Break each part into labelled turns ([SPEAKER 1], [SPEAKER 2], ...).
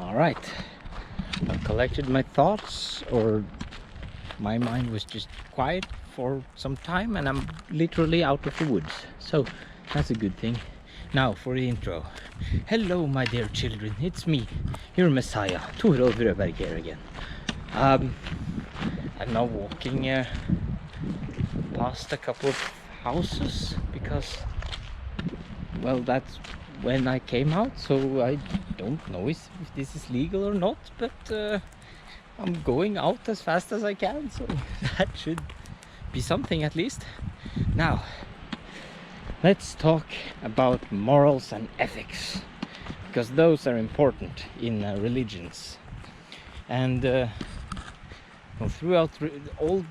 [SPEAKER 1] Alright, I've collected my thoughts, or my mind was just quiet for some time, and I'm literally out of the woods, so that's a good thing. Now for the intro. Hello my dear children, it's me, your messiah, Torolf Röberg here again. I'm now walking past a couple of houses because, well, that's when I came out, so I don't know if this is legal or not, but I'm going out as fast as I can, so that should be something at least. Now let's talk about morals and ethics, because those are important in religions. And well, throughout all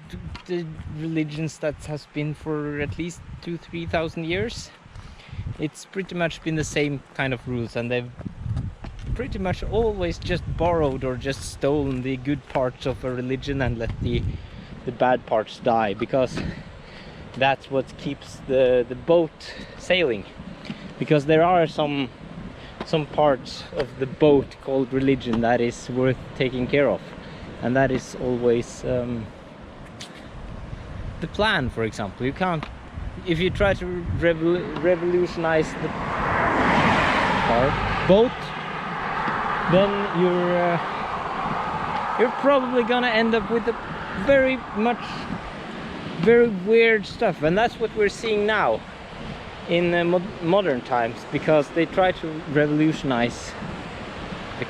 [SPEAKER 1] the religions that has been for at least 2,000–3,000 years, it's pretty much been the same kind of rules, and they've pretty much always just borrowed or just stolen the good parts of a religion and let the bad parts die, because that's what keeps the boat sailing. Because there are some parts of the boat called religion that is worth taking care of, and that is always the plan. For example, you can't, if you try to revolutionize the boat, then you're probably gonna end up with a very weird stuff. And that's what we're seeing now in modern times, because they try to revolutionize the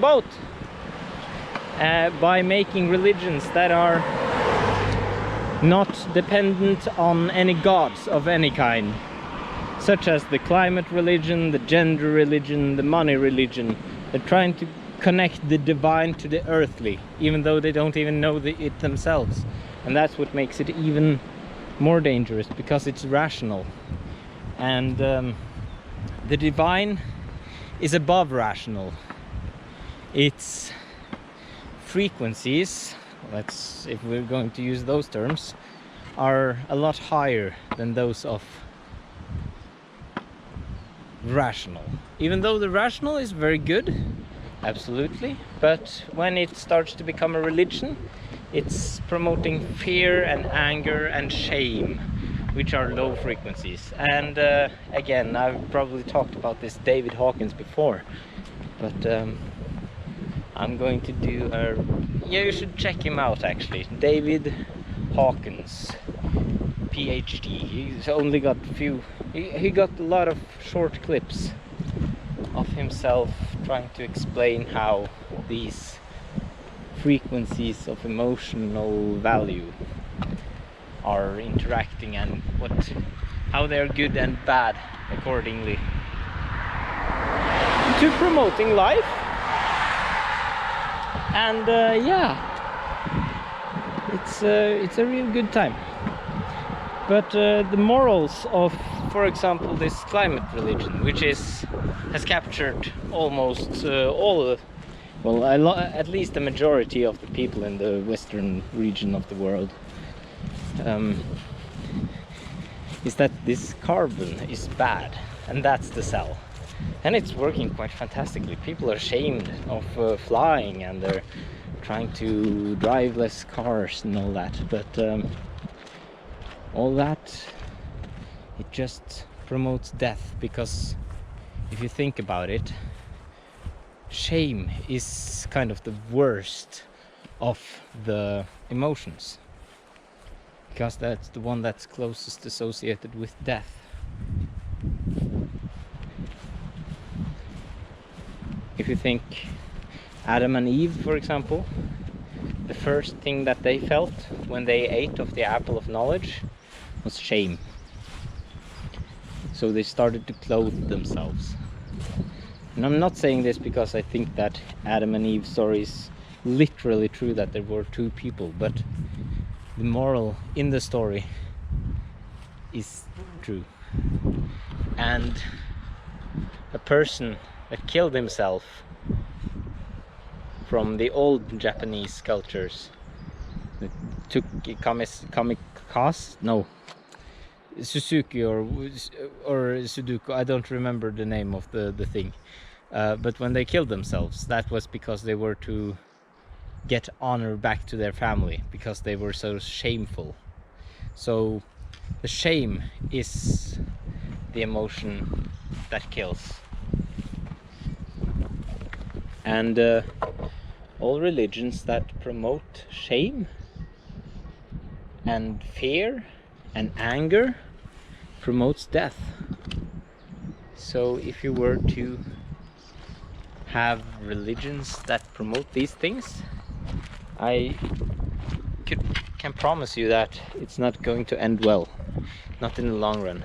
[SPEAKER 1] boat, by making religions that are not dependent on any gods of any kind, such as the climate religion, the gender religion, the money religion. They're trying to connect the divine to the earthly, even though they don't even know it themselves. And that's what makes it even more dangerous, because it's rational. And the divine is above rational. Its frequencies, if we're going to use those terms, are a lot higher than those of rational. Even though the rational is very good, absolutely, but when it starts to become a religion, it's promoting fear and anger and shame, which are low frequencies. And again, I've probably talked about this David Hawkins before, but I'm going to do you should check him out actually. David Hawkins, PhD. He's only got he got a lot of short clips of himself trying to explain how these frequencies of emotional value are interacting, and how they're good and bad accordingly to promoting life. And yeah, it's a real good time. But the morals of, for example, this climate religion, which has captured almost at least the majority of the people in the western region of the world, is that this carbon is bad, and that's the sell. And it's working quite fantastically. People are ashamed of flying, and they're trying to drive less cars and all that, but all that, it just promotes death. Because if you think about it, shame is kind of the worst of the emotions, because that's the one that's closest associated with death. If you think Adam and Eve, for example, the first thing that they felt when they ate of the apple of knowledge was shame. So they started to clothe themselves. And I'm not saying this because I think that Adam and Eve story is literally true, that there were two people, but the moral in the story is true. And a person that killed himself, from the old Japanese cultures, that took Suzuki or Sudoku, I don't remember the name of the thing, But when they killed themselves, that was because they were to get honor back to their family, because they were so shameful. So the shame is the emotion that kills. And all religions that promote shame and fear and anger promotes death. So if you were to have religions that promote these things, I can promise you that it's not going to end well, not in the long run.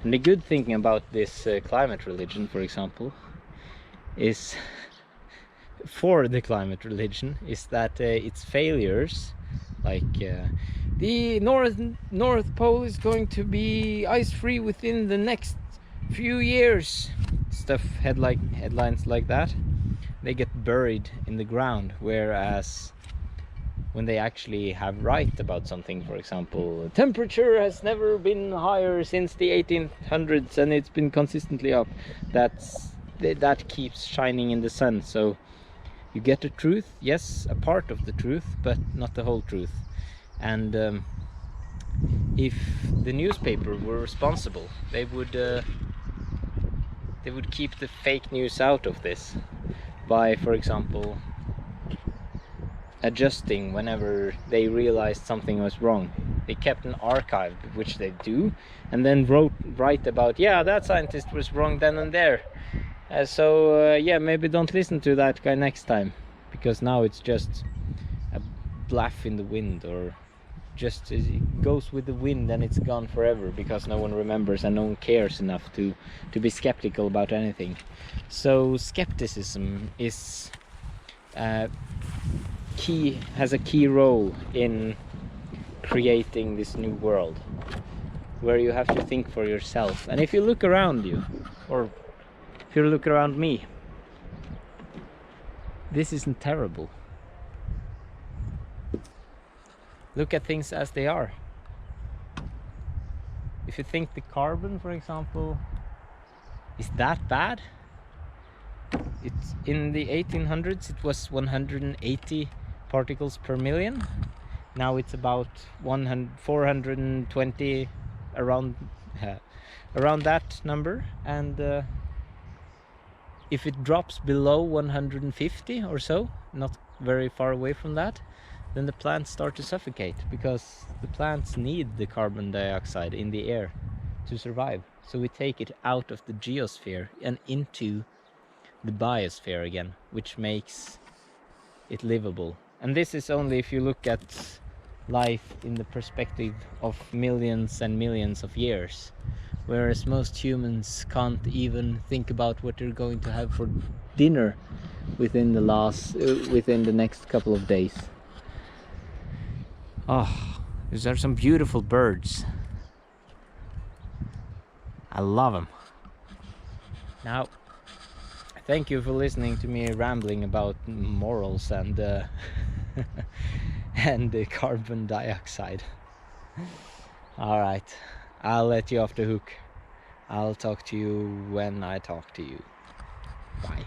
[SPEAKER 1] And the good thing about this climate religion, for example, is for the climate religion is that its failures, like the North Pole is going to be ice-free within the next few years, stuff, headlines like that, they get buried in the ground. Whereas when they actually have right about something, for example, temperature has never been higher since the 1800s and it's been consistently up, that keeps shining in the sun. So you get the truth, yes, a part of the truth, but not the whole truth. And if the newspaper were responsible, they would keep the fake news out of this by, for example, adjusting whenever they realized something was wrong. They kept an archive, which they do, and then write about, yeah, that scientist was wrong then and there. So yeah, maybe don't listen to that guy next time, because now it's just a blaff in the wind, or just it goes with the wind and it's gone forever, because no one remembers and no one cares enough to be skeptical about anything. So skepticism is has a key role in creating this new world, where you have to think for yourself. And if you look around you, or if you look around me, this isn't terrible. Look at things as they are. If you think the carbon, for example, is that bad, it's in the 1800s it was 180 particles per million. Now it's about 420, around that number. And if it drops below 150 or so, not very far away from that, then the plants start to suffocate, because the plants need the carbon dioxide in the air to survive. So we take it out of the geosphere and into the biosphere again, which makes it livable. And this is only if you look at life in the perspective of millions and millions of years, whereas most humans can't even think about what they're going to have for dinner within the next couple of days. Oh, these are some beautiful birds. I love them. Now, thank you for listening to me rambling about morals and and the carbon dioxide. All right, I'll let you off the hook. I'll talk to you when I talk to you. Bye.